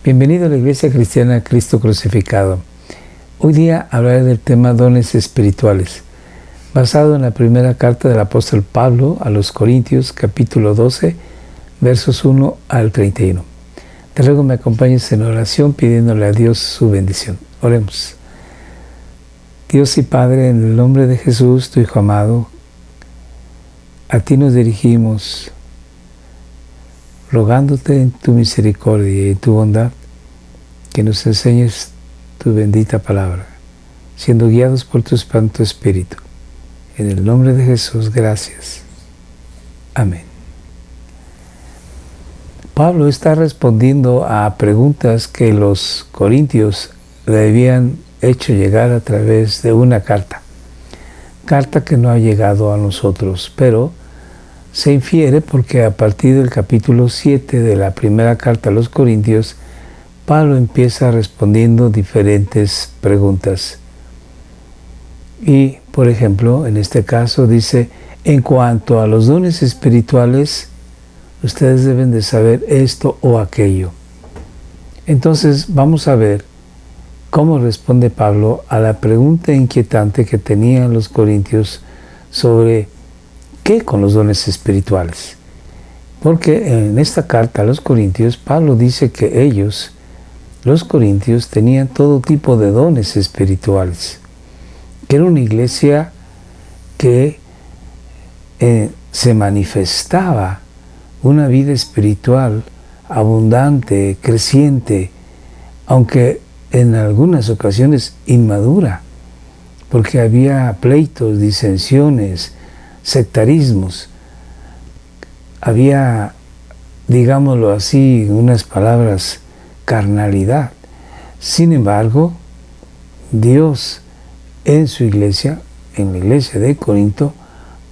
Bienvenido a la Iglesia Cristiana Cristo Crucificado. Hoy día hablaré del tema dones espirituales, basado en la primera carta del apóstol Pablo a los Corintios, capítulo 12, versos 1 al 31. Te ruego me acompañes en oración pidiéndole a Dios su bendición. Oremos. Dios y Padre, en el nombre de Jesús, tu Hijo amado, a ti nos dirigimos, rogándote en tu misericordia y en tu bondad que nos enseñes tu bendita palabra, siendo guiados por tu Santo Espíritu. En el nombre de Jesús, gracias. Amén. Pablo está respondiendo a preguntas que los corintios le habían hecho llegar a través de una carta que no ha llegado a nosotros, pero se infiere porque a partir del capítulo 7 de la primera carta a los Corintios, Pablo empieza respondiendo diferentes preguntas. Y, por ejemplo, en este caso dice, en cuanto a los dones espirituales, ustedes deben de saber esto o aquello. Entonces, vamos a ver cómo responde Pablo a la pregunta inquietante que tenían los corintios sobre ¿qué con los dones espirituales? Porque en esta carta a los Corintios, Pablo dice que ellos, los corintios, tenían todo tipo de dones espirituales. Que era una iglesia que se manifestaba una vida espiritual abundante, creciente, aunque en algunas ocasiones inmadura, porque había pleitos, disensiones, sectarismos. Había, digámoslo así, unas palabras, carnalidad. Sin embargo, Dios en su iglesia, en la iglesia de Corinto,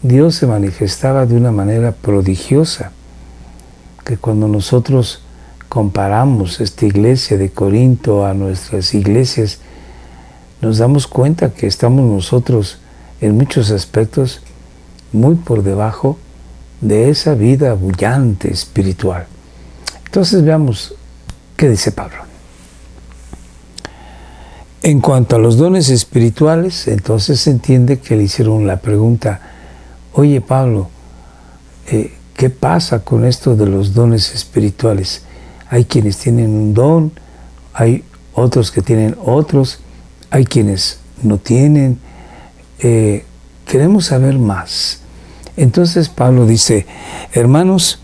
Dios se manifestaba de una manera prodigiosa, que cuando nosotros comparamos esta iglesia de Corinto a nuestras iglesias, nos damos cuenta que estamos nosotros en muchos aspectos muy por debajo de esa vida bullante espiritual. Entonces veamos qué dice Pablo. En cuanto a los dones espirituales, entonces se entiende que le hicieron la pregunta, oye Pablo, ¿qué pasa con esto de los dones espirituales? Hay quienes tienen un don, hay otros que tienen otros, hay quienes no tienen. Queremos saber más. Entonces Pablo dice, hermanos,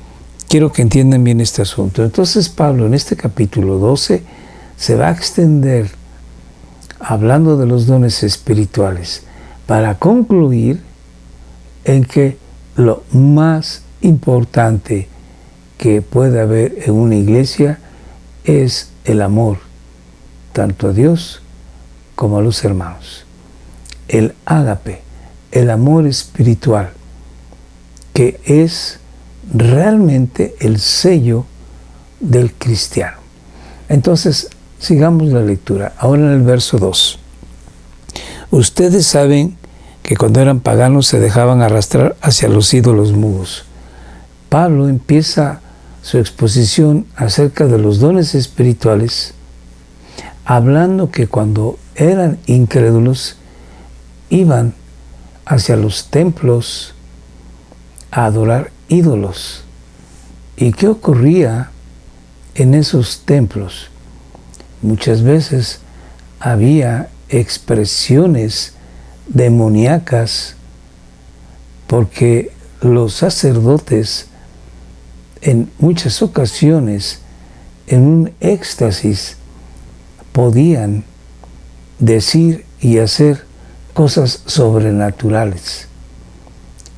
quiero que entiendan bien este asunto. Entonces Pablo en este capítulo 12 se va a extender hablando de los dones espirituales para concluir en que lo más importante que puede haber en una iglesia es el amor, tanto a Dios como a los hermanos. El ágape, el amor espiritual, que es realmente el sello del cristiano. Entonces, sigamos la lectura. Ahora en el verso 2. Ustedes saben que cuando eran paganos se dejaban arrastrar hacia los ídolos mudos. Pablo empieza su exposición acerca de los dones espirituales, hablando que cuando eran incrédulos, iban hacia los templos a adorar ídolos. ¿Y qué ocurría en esos templos? Muchas veces había expresiones demoníacas porque los sacerdotes en muchas ocasiones, en un éxtasis, podían decir y hacer cosas sobrenaturales.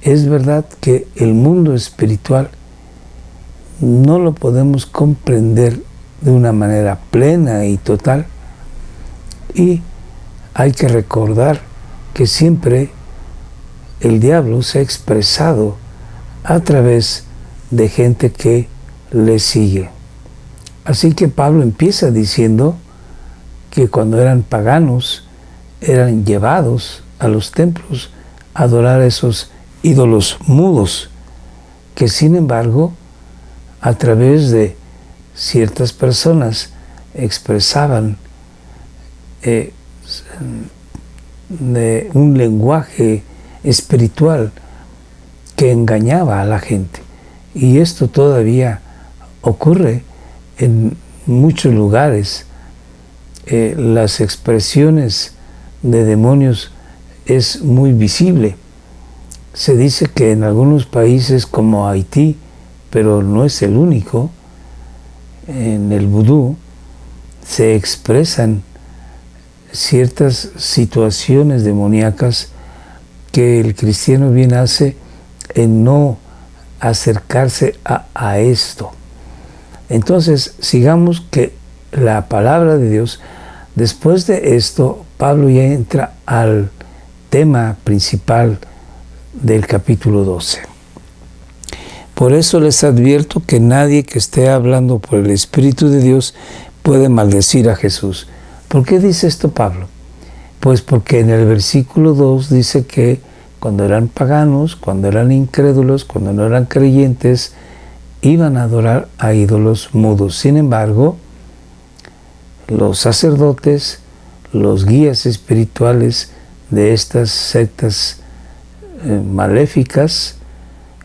Es verdad que el mundo espiritual no lo podemos comprender de una manera plena y total, y hay que recordar que siempre el diablo se ha expresado a través de gente que le sigue. Así que Pablo empieza diciendo que cuando eran paganos eran llevados a los templos a adorar a esos ídolos mudos, que sin embargo a través de ciertas personas expresaban de un lenguaje espiritual que engañaba a la gente. Y esto todavía ocurre en muchos lugares. Las expresiones de demonios es muy visible. Se dice que en algunos países como Haití, pero no es el único, en el vudú se expresan ciertas situaciones demoníacas que el cristiano bien hace en no acercarse a esto. Entonces, sigamos que la palabra de Dios, después de esto, Pablo ya entra al tema principal del capítulo 12. Por eso les advierto que nadie que esté hablando por el Espíritu de Dios puede maldecir a Jesús. ¿Por qué dice esto Pablo? Pues porque en el versículo 2 dice que cuando eran paganos, cuando eran incrédulos, cuando no eran creyentes, iban a adorar a ídolos mudos. Sin embargo, los sacerdotes, los guías espirituales de estas sectas maléficas,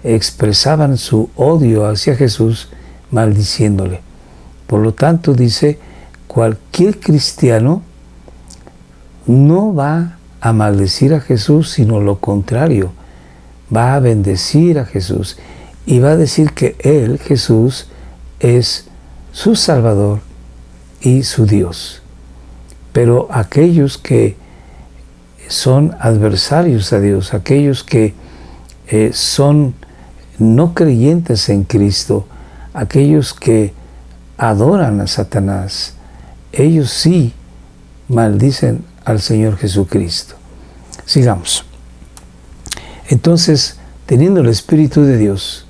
expresaban su odio hacia Jesús maldiciéndole. Por lo tanto, dice, cualquier cristiano no va a maldecir a Jesús, sino lo contrario, va a bendecir a Jesús y va a decir que Él, Jesús, es su Salvador y su Dios. Pero aquellos que son adversarios a Dios, aquellos que son no creyentes en Cristo, aquellos que adoran a Satanás, ellos sí maldicen al Señor Jesucristo. Sigamos. Entonces, teniendo el Espíritu de Dios,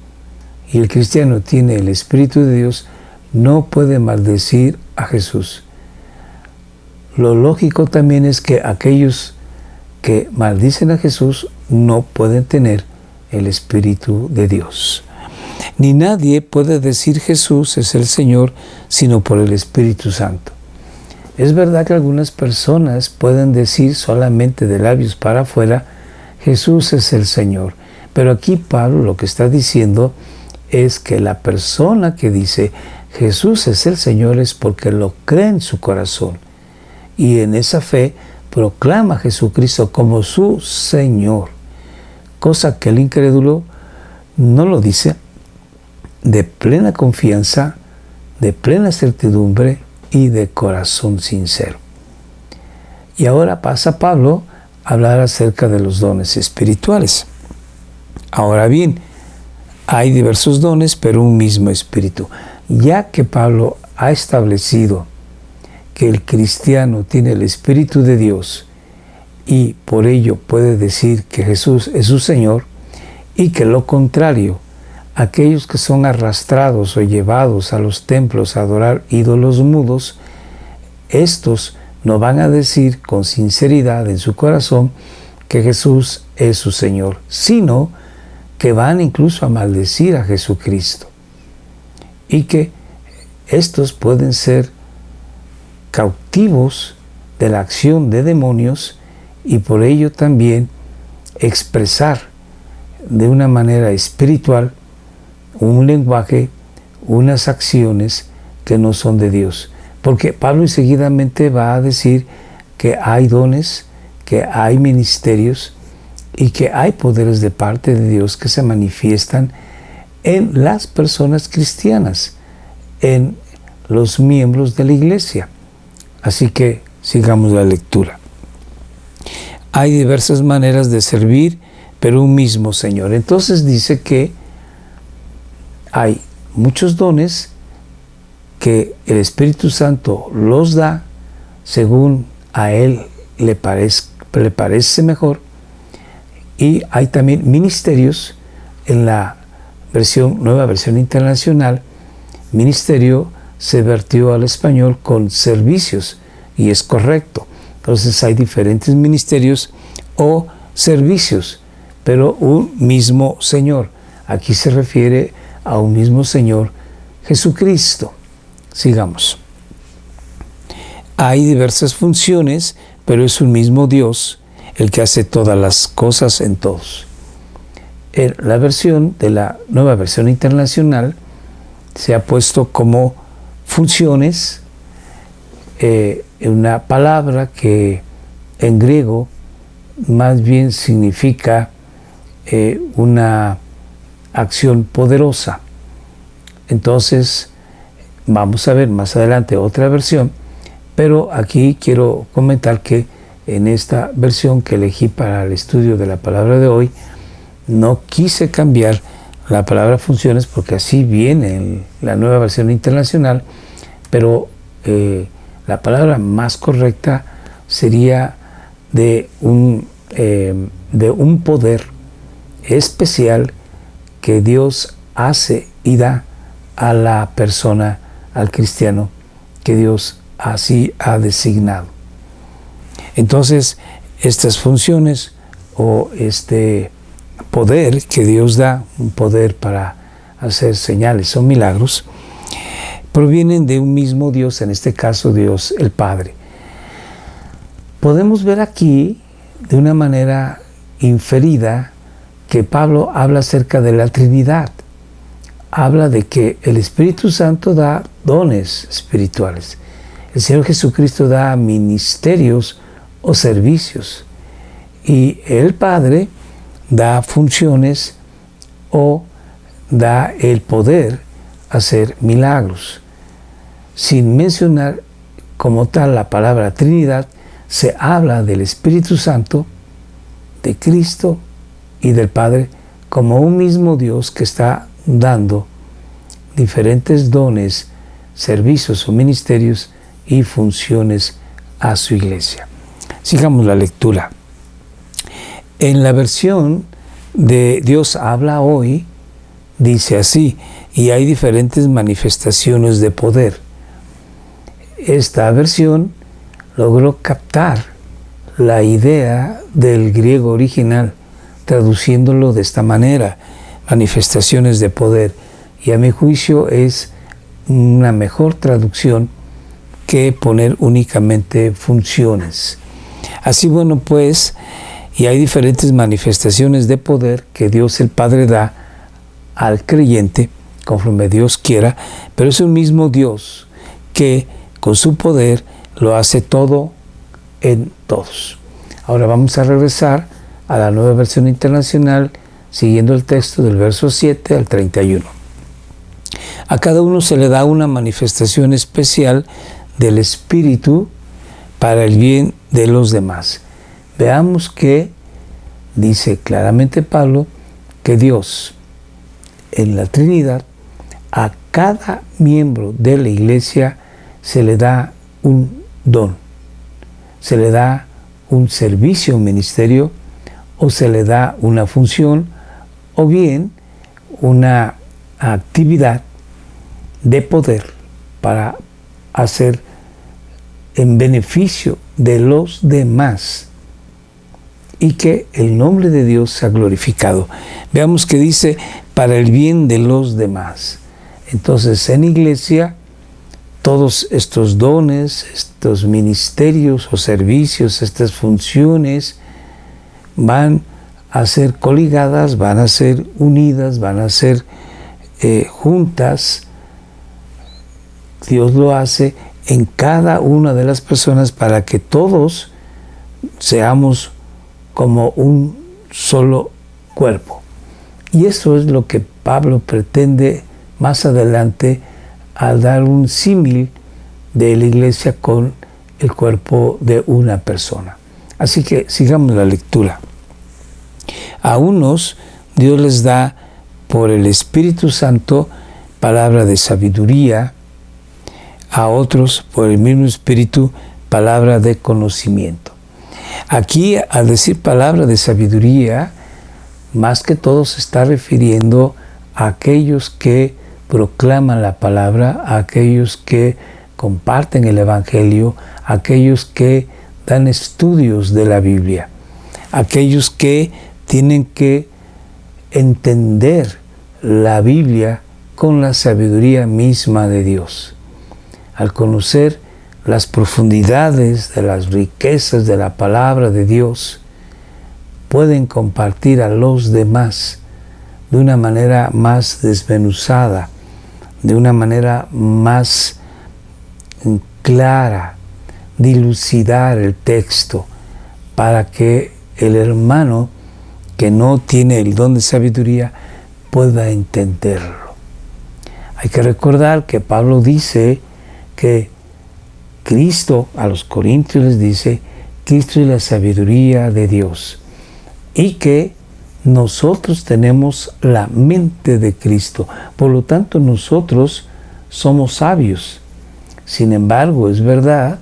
y el cristiano tiene el Espíritu de Dios, no puede maldecir a Jesús. Lo lógico también es que aquellos que maldicen a Jesús no pueden tener el Espíritu de Dios. Ni nadie puede decir Jesús es el Señor sino por el Espíritu Santo. Es verdad que algunas personas pueden decir solamente de labios para afuera Jesús es el Señor, pero aquí Pablo lo que está diciendo es que la persona que dice Jesús es el Señor es porque lo cree en su corazón y en esa fe proclama a Jesucristo como su Señor, cosa que el incrédulo no lo dice de plena confianza, de plena certidumbre y de corazón sincero. Y ahora pasa Pablo a hablar acerca de los dones espirituales. Ahora bien, hay diversos dones, pero un mismo espíritu. Ya que Pablo ha establecido que el cristiano tiene el Espíritu de Dios y por ello puede decir que Jesús es su Señor, y que lo contrario, aquellos que son arrastrados o llevados a los templos a adorar ídolos mudos, estos no van a decir con sinceridad en su corazón que Jesús es su Señor, sino que van incluso a maldecir a Jesucristo. Y que estos pueden ser cautivos de la acción de demonios y por ello también expresar de una manera espiritual un lenguaje, unas acciones que no son de Dios. Porque Pablo enseguidamente va a decir que hay dones, que hay ministerios y que hay poderes de parte de Dios que se manifiestan en las personas cristianas, en los miembros de la iglesia. Así que sigamos la lectura. Hay diversas maneras de servir, pero un mismo Señor. Entonces dice que hay muchos dones que el Espíritu Santo los da según a Él le parece mejor, y hay también ministerios. En la nueva versión internacional, ministerio se vertió al español con servicios, y es correcto. Entonces hay diferentes ministerios o servicios, pero un mismo Señor. Aquí se refiere a un mismo Señor, Jesucristo. Sigamos. hay diversas funciones, pero es un mismo Dios el que hace todas las cosas en todos. La versión de la Nueva Versión Internacional se ha puesto como funciones, una palabra que en griego más bien significa una acción poderosa. Entonces, vamos a ver más adelante otra versión, pero aquí quiero comentar que en esta versión que elegí para el estudio de la palabra de hoy, no quise cambiar la palabra funciones porque así viene en la Nueva Versión Internacional, pero la palabra más correcta sería de un poder especial que Dios hace y da a la persona, al cristiano, que Dios así ha designado. Entonces, estas funciones o este poder que Dios da, un poder para hacer señales o milagros, provienen de un mismo Dios, en este caso Dios el Padre. Podemos ver aquí de una manera inferida que Pablo habla acerca de la Trinidad. Habla de que el Espíritu Santo da dones espirituales. El Señor Jesucristo da ministerios o servicios. Y el Padre da funciones o da el poder hacer milagros. Sin mencionar como tal la palabra Trinidad, se habla del Espíritu Santo, de Cristo y del Padre como un mismo Dios que está dando diferentes dones, servicios o ministerios y funciones a su iglesia. Sigamos la lectura. En la versión de Dios habla hoy, dice así, y hay diferentes manifestaciones de poder. Esta versión logró captar la idea del griego original, traduciéndolo de esta manera, manifestaciones de poder. Y a mi juicio es una mejor traducción que poner únicamente funciones. Así bueno pues, y hay diferentes manifestaciones de poder que Dios el Padre da al creyente, conforme Dios quiera, pero es un mismo Dios que con su poder lo hace todo en todos. Ahora vamos a regresar a la Nueva Versión Internacional, siguiendo el texto del verso 7 al 31. A cada uno se le da una manifestación especial del Espíritu para el bien de los demás. Veamos que dice claramente Pablo que Dios en la Trinidad a cada miembro de la iglesia se le da un don, se le da un servicio, un ministerio, o se le da una función, o bien una actividad de poder para hacer en beneficio de los demás y que el nombre de Dios sea glorificado. Veamos que dice para el bien de los demás. Entonces, en iglesia, todos estos dones, estos ministerios o servicios, estas funciones van a ser coligadas, van a ser unidas, van a ser juntas. Dios lo hace en cada una de las personas para que todos seamos como un solo cuerpo. Y eso es lo que Pablo pretende más adelante al dar un símil de la iglesia con el cuerpo de una persona. Así que sigamos la lectura. A unos Dios les da por el Espíritu Santo palabra de sabiduría, a otros por el mismo Espíritu palabra de conocimiento. Aquí, al decir palabra de sabiduría, más que todo se está refiriendo a aquellos que proclaman la palabra, a aquellos que comparten el Evangelio, a aquellos que dan estudios de la Biblia, aquellos que tienen que entender la Biblia con la sabiduría misma de Dios. Al conocer las profundidades de las riquezas de la palabra de Dios, pueden compartir a los demás de una manera más desmenuzada, de una manera más clara, dilucidar el texto para que el hermano que no tiene el don de sabiduría pueda entenderlo. Hay que recordar que Pablo dice que Cristo, a los Corintios les dice, Cristo es la sabiduría de Dios, y que nosotros tenemos la mente de Cristo. Por lo tanto, nosotros somos sabios. Sin embargo, es verdad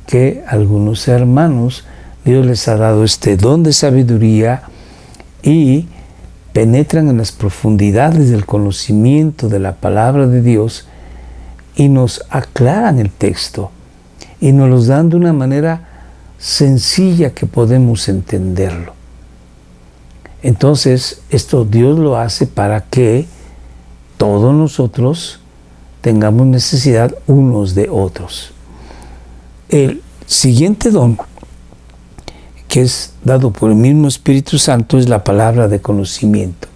que algunos hermanos, Dios les ha dado este don de sabiduría y penetran en las profundidades del conocimiento de la palabra de Dios y nos aclaran el texto y nos los dan de una manera sencilla que podemos entenderlo. Entonces, esto Dios lo hace para que todos nosotros tengamos necesidad unos de otros. El siguiente don, que es dado por el mismo Espíritu Santo, es la palabra de conocimiento.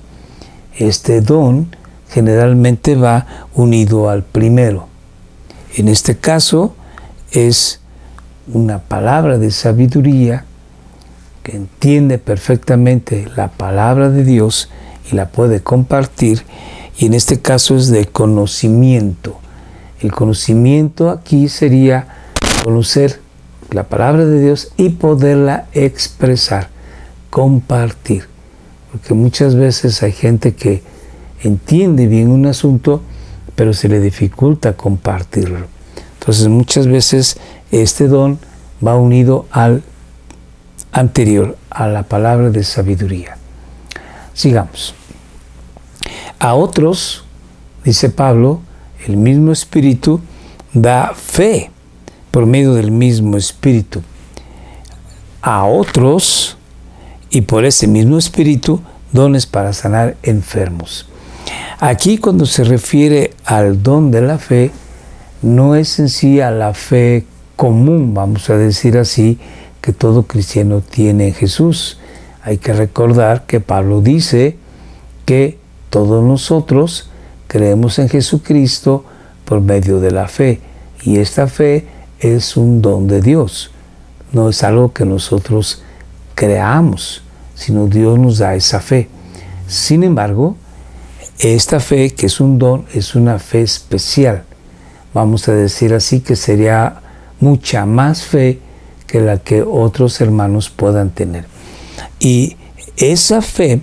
Este don generalmente va unido al primero. En este caso es una palabra de sabiduría que entiende perfectamente la palabra de Dios y la puede compartir, y en este caso es de conocimiento. El conocimiento aquí sería conocer la palabra de Dios y poderla expresar, compartir. Porque muchas veces hay gente que entiende bien un asunto, pero se le dificulta compartirlo. Entonces muchas veces este don va unido al anterior, a la palabra de sabiduría. Sigamos. A otros, dice Pablo, el mismo Espíritu da fe por medio del mismo Espíritu. A otros, y por ese mismo Espíritu, dones para sanar enfermos. Aquí, cuando se refiere al don de la fe, no es en sí a la fe común, vamos a decir así, que todo cristiano tiene en Jesús. Hay que recordar que Pablo dice que todos nosotros creemos en Jesucristo por medio de la fe, y esta fe es un don de Dios, no es algo que nosotros creamos, sino Dios nos da esa fe. Sin embargo, esta fe, que es un don, es una fe especial. Vamos a decir así, que sería mucha más fe que la que otros hermanos puedan tener. Y esa fe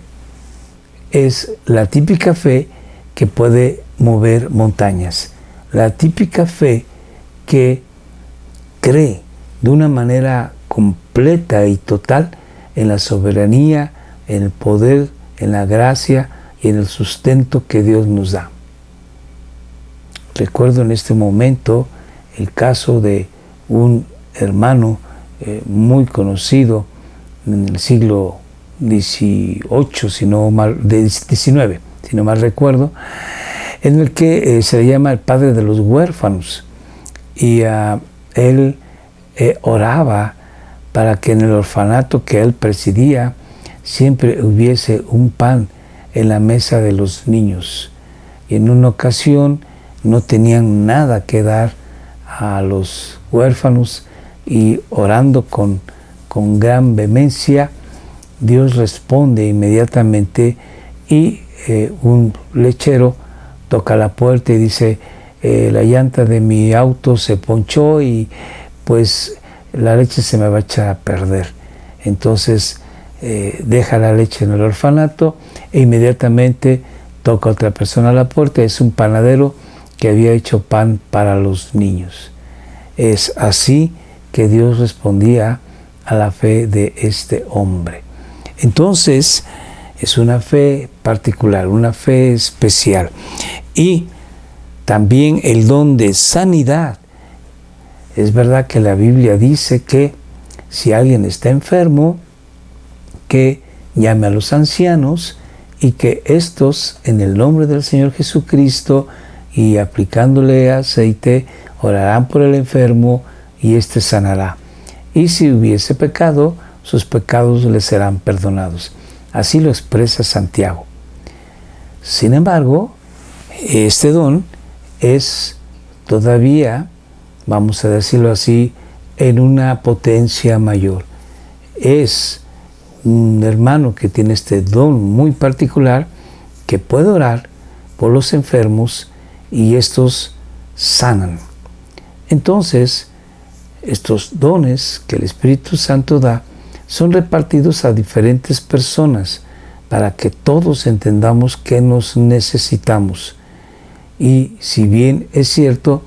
es la típica fe que puede mover montañas, la típica fe que cree de una manera completa y total en la soberanía, en el poder, en la gracia y en el sustento que Dios nos da. Recuerdo en este momento el caso de un hermano muy conocido en el siglo XIX, si no mal recuerdo, en el que se le llama el padre de los huérfanos, y él oraba para que en el orfanato que él presidía siempre hubiese un pan en la mesa de los niños. Y en una ocasión no tenían nada que dar a los huérfanos, y orando con gran vehemencia, Dios responde inmediatamente, y un lechero toca la puerta y dice: la llanta de mi auto se ponchó y pues la leche se me va a echar a perder. Entonces deja la leche en el orfanato e inmediatamente toca otra persona a la puerta. Es un panadero que había hecho pan para los niños. Es así que Dios respondía a la fe de este hombre. Entonces, es una fe particular, una fe especial. Y también el don de sanidad. Es verdad que la Biblia dice que si alguien está enfermo, que llame a los ancianos, y que estos, en el nombre del Señor Jesucristo y aplicándole aceite, orarán por el enfermo y éste sanará. Y si hubiese pecado, sus pecados le serán perdonados. Así lo expresa Santiago. Sin embargo, este don es todavía, vamos a decirlo así, en una potencia mayor. Es un hermano que tiene este don muy particular, que puede orar por los enfermos y estos sanan. Entonces, estos dones que el Espíritu Santo da son repartidos a diferentes personas para que todos entendamos que nos necesitamos. Y si bien es cierto,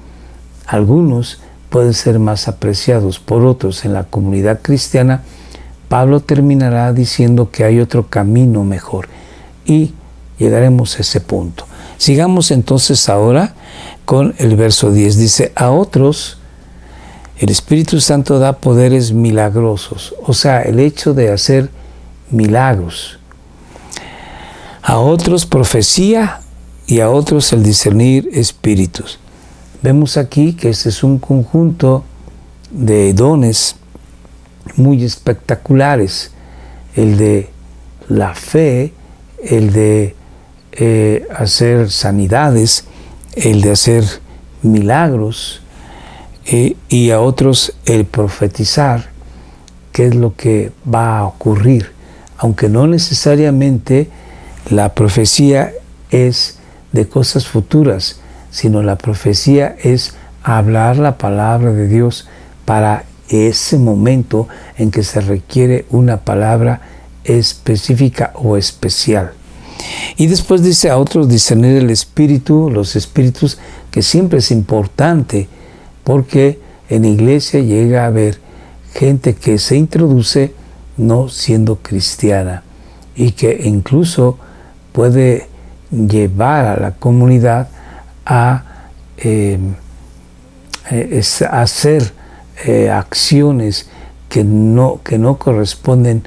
algunos pueden ser más apreciados por otros en la comunidad cristiana, Pablo terminará diciendo que hay otro camino mejor y llegaremos a ese punto. Sigamos entonces ahora con el verso 10. Dice, a otros el Espíritu Santo da poderes milagrosos, o sea, el hecho de hacer milagros. A otros profecía y a otros el discernir espíritus. Vemos aquí que este es un conjunto de dones muy espectaculares. El de la fe, el de hacer sanidades, el de hacer milagros, y a otros el profetizar, qué es lo que va a ocurrir, aunque no necesariamente la profecía es de cosas futuras, sino la profecía es hablar la palabra de Dios para ese momento en que se requiere una palabra específica o especial. Y después dice a otros discernir el espíritu, los espíritus, que siempre es importante, porque en la iglesia llega a haber gente que se introduce no siendo cristiana y que incluso puede llevar a la comunidad a hacer acciones que no corresponden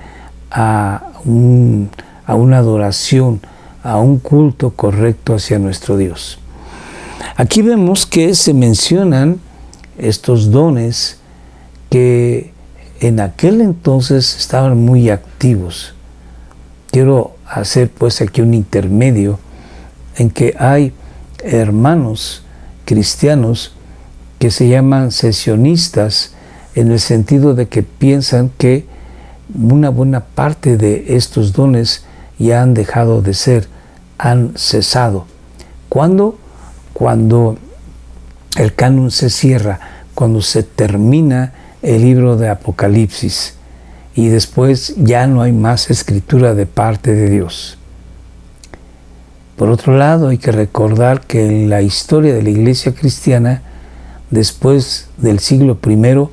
a una adoración, a un culto correcto hacia nuestro Dios. Aquí vemos que se mencionan estos dones que en aquel entonces estaban muy activos. Quiero hacer pues aquí un intermedio en que hay hermanos cristianos que se llaman sesionistas, en el sentido de que piensan que una buena parte de estos dones ya han dejado de ser, han cesado. ¿Cuándo? Cuando el canon se cierra, cuando se termina el libro de Apocalipsis y después ya no hay más escritura de parte de Dios. Por otro lado, hay que recordar que en la historia de la iglesia cristiana, después del siglo I,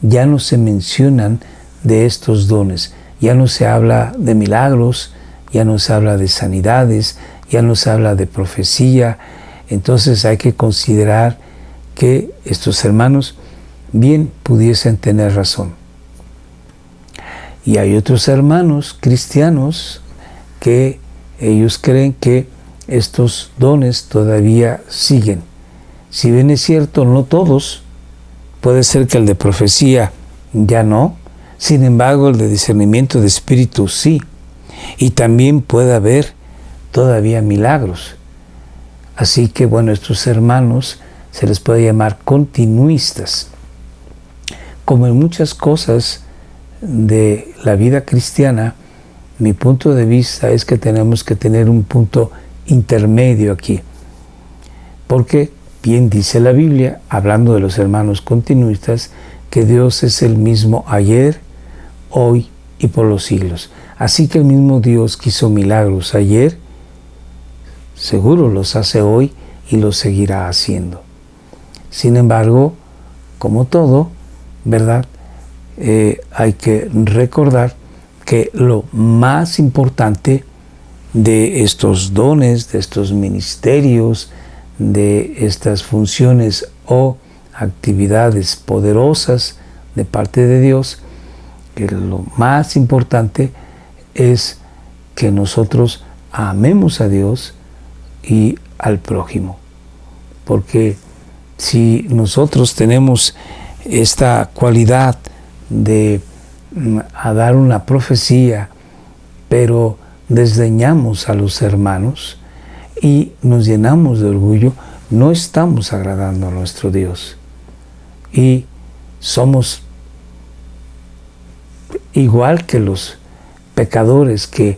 ya no se mencionan de estos dones, ya no se habla de milagros, ya no se habla de sanidades, ya no se habla de profecía. Entonces hay que considerar que estos hermanos bien pudiesen tener razón. Y hay otros hermanos cristianos que ellos creen que estos dones todavía siguen. Si bien es cierto, no todos, puede ser que el de profecía ya no, sin embargo el de discernimiento de espíritu sí, y también puede haber todavía milagros. Así que bueno, estos hermanos se les puede llamar continuistas. Como en muchas cosas de la vida cristiana, mi punto de vista es que tenemos que tener un punto intermedio aquí. Porque bien dice la Biblia, hablando de los hermanos continuistas, que Dios es el mismo ayer, hoy y por los siglos. Así que el mismo Dios que hizo milagros ayer, seguro los hace hoy y los seguirá haciendo. Sin embargo, como todo, ¿verdad? Hay que recordar que lo más importante de estos dones, de estos ministerios, de estas funciones o actividades poderosas de parte de Dios, que lo más importante es que nosotros amemos a Dios y al prójimo. Porque si nosotros tenemos esta cualidad de dar una profecía, pero desdeñamos a los hermanos y nos llenamos de orgullo, no estamos agradando a nuestro Dios. Y somos igual que los pecadores que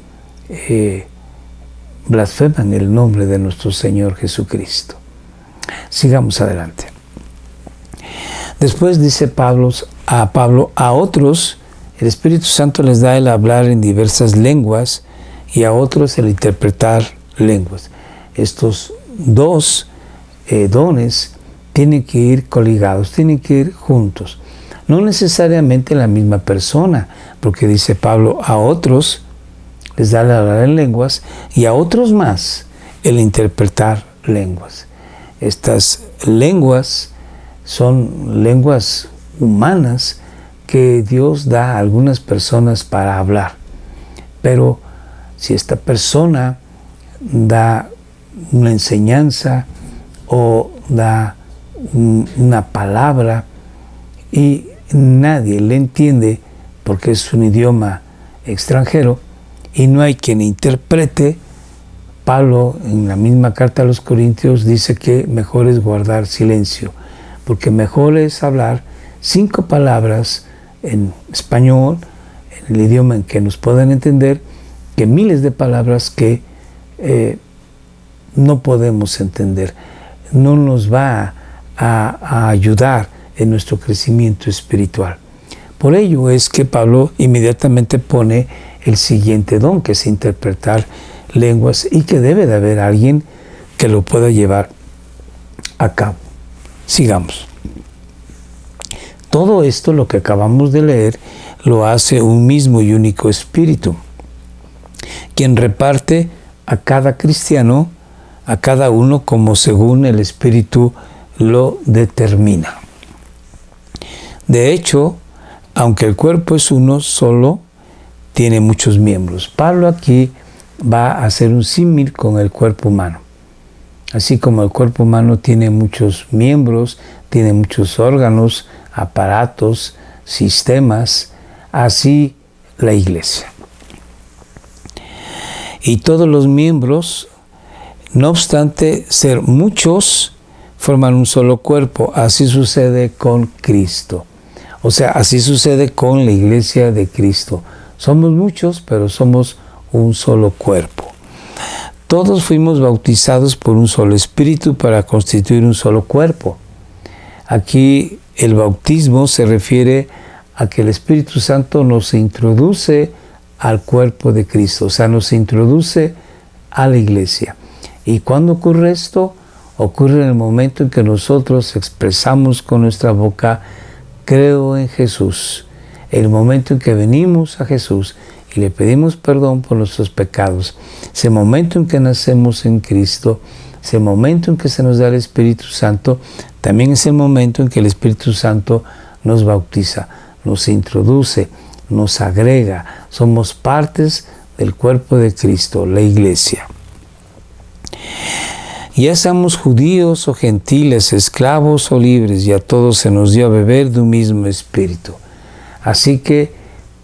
blasfeman el nombre de nuestro Señor Jesucristo. Sigamos adelante. Después dice Pablo, a otros el Espíritu Santo les da el hablar en diversas lenguas y a otros el interpretar lenguas. Estos dos dones tienen que ir coligados, tienen que ir juntos. No necesariamente la misma persona, porque dice Pablo, a otros les da el hablar en lenguas y a otros más el interpretar lenguas. Estas lenguas son lenguas humanas que Dios da a algunas personas para hablar. Pero si esta persona da una enseñanza o da una palabra y nadie le entiende porque es un idioma extranjero y no hay quien interprete, Pablo en la misma carta a los Corintios dice que mejor es guardar silencio, porque mejor es hablar 5 palabras en español, en el idioma en que nos puedan entender, que miles de palabras que no podemos entender. No nos va a ayudar en nuestro crecimiento espiritual. Por ello es que Pablo inmediatamente pone el siguiente don, que es interpretar lenguas, y que debe de haber alguien que lo pueda llevar a cabo. Sigamos. Todo esto, lo que acabamos de leer, lo hace un mismo y único Espíritu, quien reparte a cada cristiano, a cada uno como según el Espíritu lo determina. De hecho, aunque el cuerpo es uno solo, tiene muchos miembros. Pablo aquí va a hacer un símil con el cuerpo humano. Así como el cuerpo humano tiene muchos miembros, tiene muchos órganos, aparatos, sistemas, así la iglesia. Y todos los miembros, no obstante ser muchos, forman un solo cuerpo. Así sucede con Cristo. O sea, así sucede con la iglesia de Cristo. Somos muchos, pero somos un solo cuerpo. Todos fuimos bautizados por un solo espíritu para constituir un solo cuerpo. Aquí el bautismo se refiere a que el Espíritu Santo nos introduce al cuerpo de Cristo, o sea, nos introduce a la iglesia. ¿Y cuándo ocurre esto? Ocurre en el momento en que nosotros expresamos con nuestra boca, creo en Jesús. El momento en que venimos a Jesús y le pedimos perdón por nuestros pecados. Ese momento en que nacemos en Cristo, ese momento en que se nos da el Espíritu Santo, también es el momento en que el Espíritu Santo nos bautiza, nos introduce, nos agrega. Somos partes del cuerpo de Cristo, la iglesia. Ya seamos judíos o gentiles, esclavos o libres, y a todos se nos dio a beber de un mismo espíritu. Así que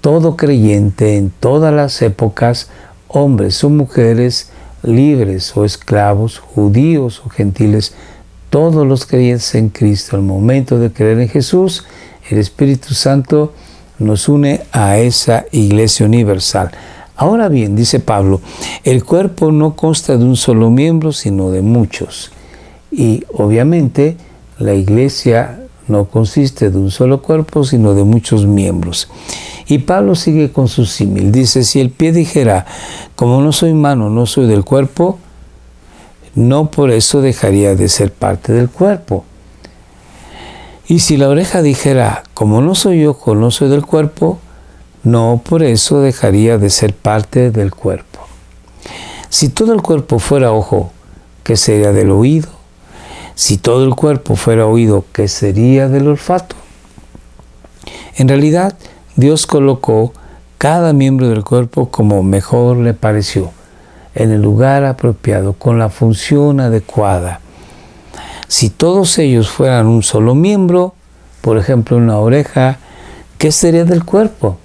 todo creyente en todas las épocas, hombres o mujeres, libres o esclavos, judíos o gentiles, todos los creyentes en Cristo, al momento de creer en Jesús, el Espíritu Santo nos une a esa iglesia universal. Ahora bien, dice Pablo, el cuerpo no consta de un solo miembro, sino de muchos. Y obviamente la iglesia no consiste de un solo cuerpo, sino de muchos miembros. Y Pablo sigue con su símil. Dice, si el pie dijera, como no soy mano, no soy del cuerpo, no por eso dejaría de ser parte del cuerpo. Y si la oreja dijera, como no soy ojo, no soy del cuerpo, no por eso dejaría de ser parte del cuerpo. Si todo el cuerpo fuera ojo, ¿qué sería del oído? Si todo el cuerpo fuera oído, ¿qué sería del olfato? En realidad, Dios colocó cada miembro del cuerpo como mejor le pareció, en el lugar apropiado, con la función adecuada. Si todos ellos fueran un solo miembro, por ejemplo, una oreja, ¿qué sería del cuerpo?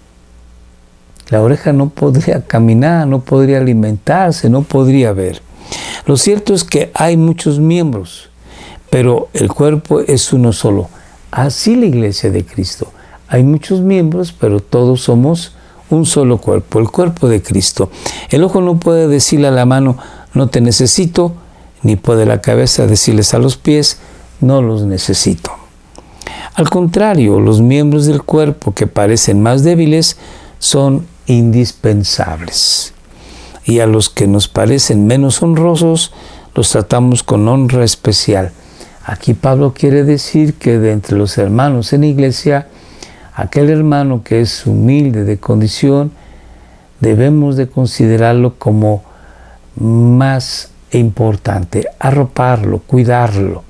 La oreja no podría caminar, no podría alimentarse, no podría ver. Lo cierto es que hay muchos miembros, pero el cuerpo es uno solo. Así la iglesia de Cristo. Hay muchos miembros, pero todos somos un solo cuerpo, el cuerpo de Cristo. El ojo no puede decirle a la mano, no te necesito, ni puede la cabeza decirles a los pies, no los necesito. Al contrario, los miembros del cuerpo que parecen más débiles son indispensables. Y a los que nos parecen menos honrosos, los tratamos con honra especial. Aquí Pablo quiere decir que de entre los hermanos en la iglesia, aquel hermano que es humilde de condición, debemos de considerarlo como más importante, arroparlo, cuidarlo.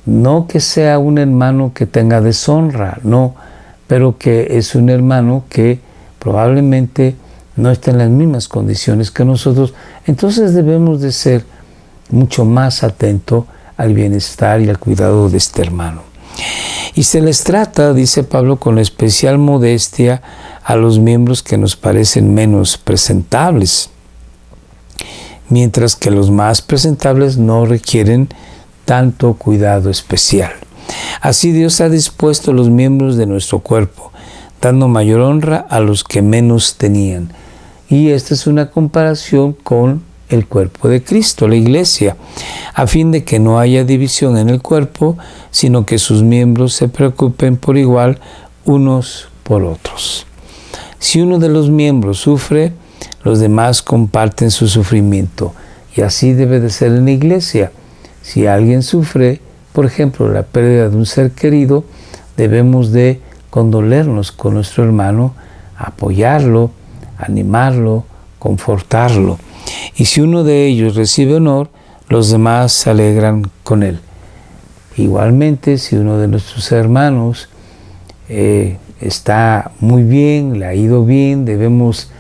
No que sea un hermano que tenga deshonra, no, pero que es un hermano que probablemente no está en las mismas condiciones que nosotros. Entonces debemos de ser mucho más atentos al bienestar y al cuidado de este hermano. Y se les trata, dice Pablo, con especial modestia a los miembros que nos parecen menos presentables, mientras que los más presentables no requieren tanto cuidado especial. Así Dios ha dispuesto los miembros de nuestro cuerpo, dando mayor honra a los que menos tenían. Y esta es una comparación con el cuerpo de Cristo, la iglesia, a fin de que no haya división en el cuerpo, sino que sus miembros se preocupen por igual unos por otros. Si uno de los miembros sufre, los demás comparten su sufrimiento, y así debe de ser en la iglesia. Si alguien sufre, por ejemplo, la pérdida de un ser querido, debemos de condolernos con nuestro hermano, apoyarlo, animarlo, confortarlo. Y si uno de ellos recibe honor, los demás se alegran con él. Igualmente, si uno de nuestros hermanos está muy bien, le ha ido bien, debemos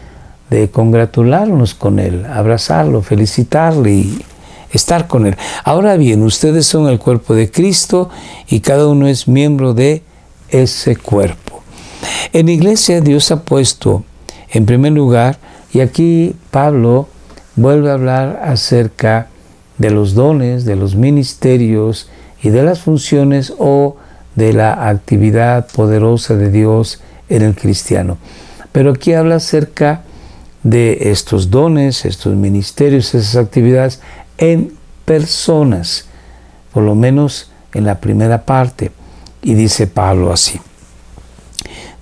de congratularnos con él, abrazarlo, felicitarle y estar con él. Ahora bien, ustedes son el cuerpo de Cristo y cada uno es miembro de ese cuerpo. En la iglesia Dios ha puesto en primer lugar, y aquí Pablo vuelve a hablar acerca de los dones, de los ministerios y de las funciones o de la actividad poderosa de Dios en el cristiano. Pero aquí habla acerca de estos dones, estos ministerios, esas actividades en personas, por lo menos en la primera parte. Y dice Pablo así: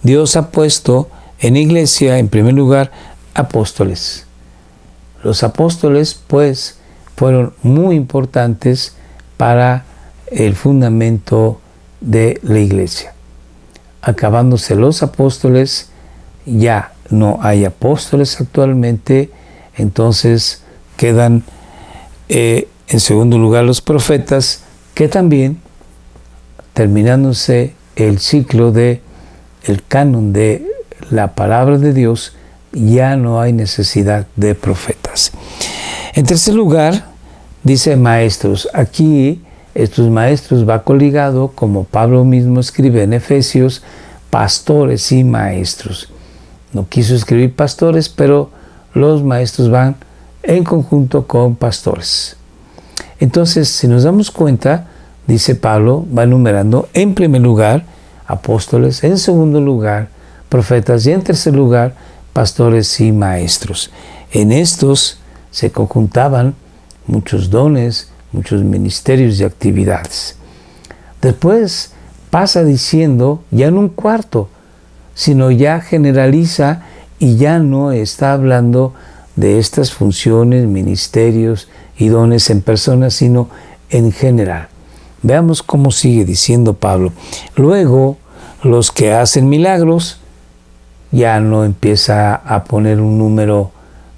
Dios ha puesto en la iglesia, en primer lugar, apóstoles. Los apóstoles, pues, fueron muy importantes para el fundamento de la iglesia. Acabándose los apóstoles, ya no hay apóstoles actualmente, entonces quedan en segundo lugar los profetas, que también, terminándose el ciclo de el canon de la palabra de Dios, ya no hay necesidad de profetas. En tercer lugar, dice maestros. Aquí estos maestros va coligado, como Pablo mismo escribe en Efesios, pastores y maestros. No quiso escribir pastores, pero los maestros van en conjunto con pastores. Entonces, si nos damos cuenta, dice Pablo, va enumerando en primer lugar apóstoles, en segundo lugar profetas y en tercer lugar pastores y maestros. En estos se conjuntaban muchos dones, muchos ministerios y actividades. Después pasa diciendo, ya no un cuarto, sino ya generaliza y ya no está hablando de estas funciones, ministerios y dones en personas, sino en general. Veamos cómo sigue diciendo Pablo. Luego, los que hacen milagros, ya no empieza a poner un número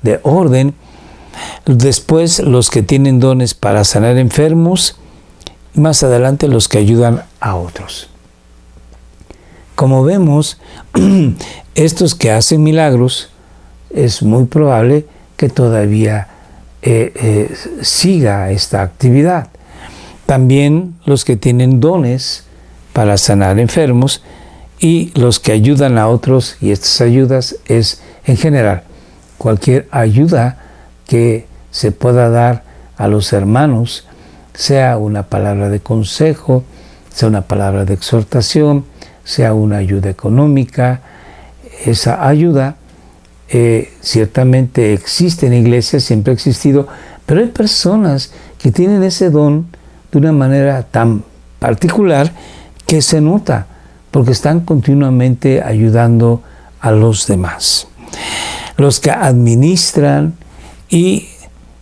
de orden. Después, los que tienen dones para sanar enfermos. Más adelante, los que ayudan a otros. Como vemos, estos que hacen milagros, es muy probable que todavía siga esta actividad. También los que tienen dones para sanar enfermos, y los que ayudan a otros, y estas ayudas es en general cualquier ayuda que se pueda dar a los hermanos, sea una palabra de consejo, sea una palabra de exhortación, sea una ayuda económica. Esa ayuda ciertamente existe en la iglesia, siempre ha existido, pero hay personas que tienen ese don de una manera tan particular que se nota, porque están continuamente ayudando a los demás. Los que administran, y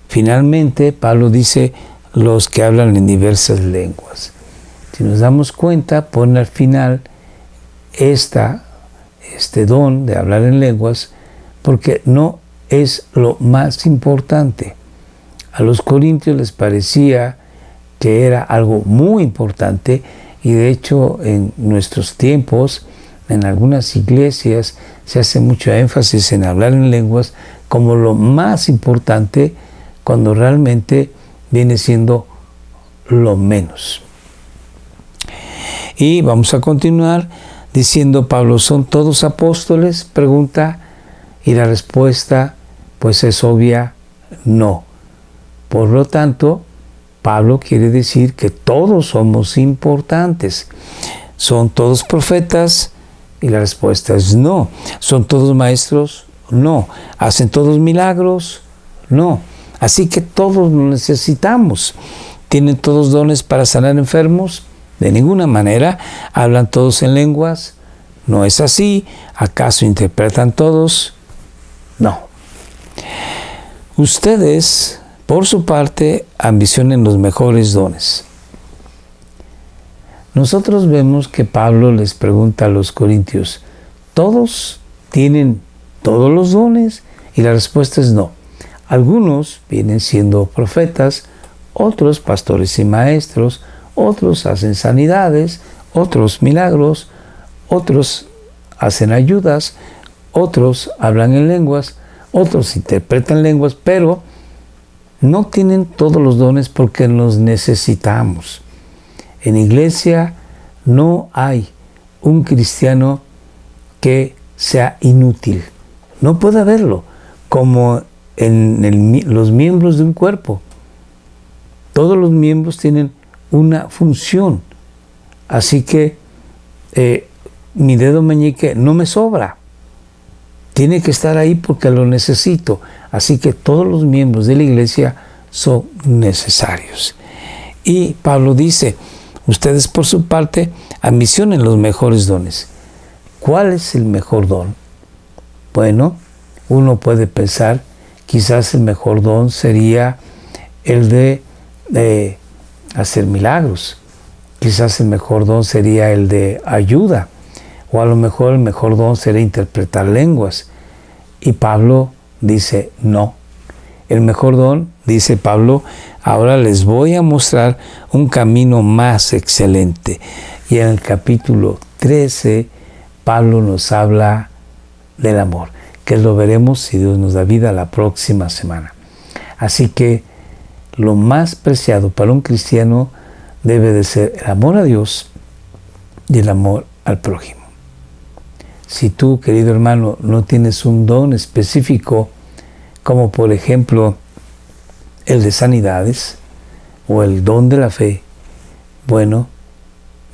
finalmente Pablo dice los que hablan en diversas lenguas. Si nos damos cuenta, pone al final este don de hablar en lenguas, porque no es lo más importante. A los corintios les parecía que era algo muy importante, y de hecho en nuestros tiempos, en algunas iglesias, se hace mucho énfasis en hablar en lenguas como lo más importante, cuando realmente viene siendo lo menos. Y vamos a continuar diciendo Pablo, ¿son todos apóstoles?, pregunta, y la respuesta pues es obvia, no. Por lo tanto, Pablo quiere decir que todos somos importantes. ¿Son todos profetas? Y la respuesta es no. ¿Son todos maestros? No. ¿Hacen todos milagros? No. Así que todos lo necesitamos. ¿Tienen todos dones para sanar enfermos? De ninguna manera. ¿Hablan todos en lenguas? No es así. ¿Acaso interpretan todos? No. Ustedes, por su parte, ambicionen los mejores dones. Nosotros vemos que Pablo les pregunta a los corintios, ¿todos tienen todos los dones? Y la respuesta es no. Algunos vienen siendo profetas, otros pastores y maestros, otros hacen sanidades, otros milagros, otros hacen ayudas, otros hablan en lenguas, otros interpretan lenguas, pero no tienen todos los dones porque los necesitamos. En iglesia no hay un cristiano que sea inútil. No puede haberlo, como en los miembros de un cuerpo. Todos los miembros tienen una función. Así que mi dedo meñique no me sobra. Tiene que estar ahí porque lo necesito. Así que todos los miembros de la iglesia son necesarios. Y Pablo dice, ustedes por su parte ambicionen los mejores dones. ¿Cuál es el mejor don? Bueno, uno puede pensar, quizás el mejor don sería el de hacer milagros. Quizás el mejor don sería el de ayuda. O a lo mejor el mejor don sería interpretar lenguas. Y Pablo dice, no. El mejor don, dice Pablo, ahora les voy a mostrar un camino más excelente. Y en el capítulo 13, Pablo nos habla del amor, que lo veremos, si Dios nos da vida, la próxima semana. Así que lo más preciado para un cristiano debe de ser el amor a Dios y el amor al prójimo. Si tú, querido hermano, no tienes un don específico, como por ejemplo el de sanidades o el don de la fe, bueno,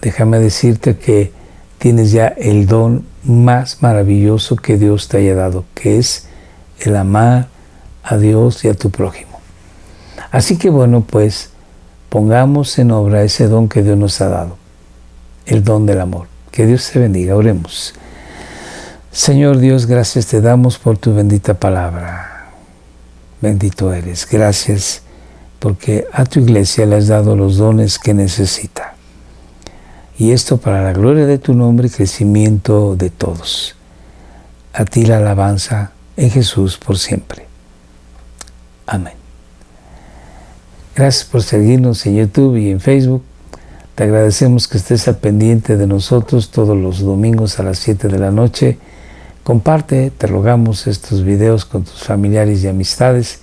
déjame decirte que tienes ya el don más maravilloso que Dios te haya dado, que es el amar a Dios y a tu prójimo. Así que bueno, pues pongamos en obra ese don que Dios nos ha dado, el don del amor. Que Dios te bendiga. Oremos. Señor Dios, gracias te damos por tu bendita palabra. Bendito eres. Gracias porque a tu iglesia le has dado los dones que necesita. Y esto para la gloria de tu nombre y crecimiento de todos. A ti la alabanza en Jesús por siempre. Amén. Gracias por seguirnos en YouTube y en Facebook. Te agradecemos que estés al pendiente de nosotros todos los domingos a las 7 de la noche. Comparte, te rogamos, estos videos con tus familiares y amistades.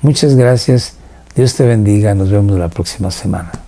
Muchas gracias. Dios te bendiga. Nos vemos la próxima semana.